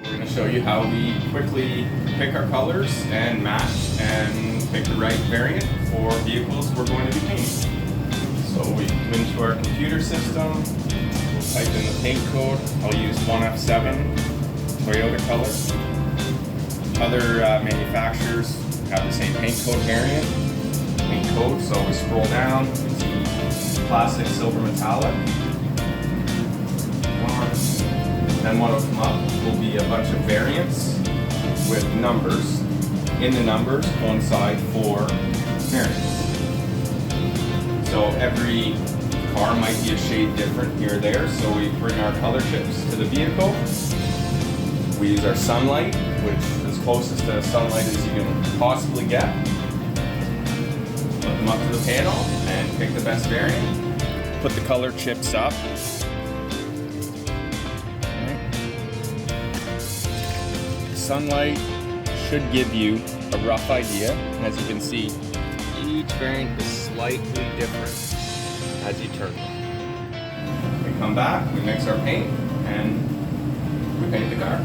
We're going to show you how we quickly pick our colors and match and pick the right variant for vehicles we're going to be painting. So we come into our computer system, we'll type in the paint code. I'll use 1F7 Toyota color. Other manufacturers have the same paint code variant. Paint code, so we scroll down, you can see plastic, silver, metallic. Then what will come up will be a bunch of variants with numbers. In the numbers coincide 4 variants. So every car might be a shade different here or there, so we bring our color chips to the vehicle. We use our sunlight, which is as closest to sunlight as you can possibly get. Put them up to the panel and pick the best variant. Put the color chips up. Sunlight should give you a rough idea. And as you can see, each variant is slightly different as you turn them. We come back, we mix our paint, and we paint the car.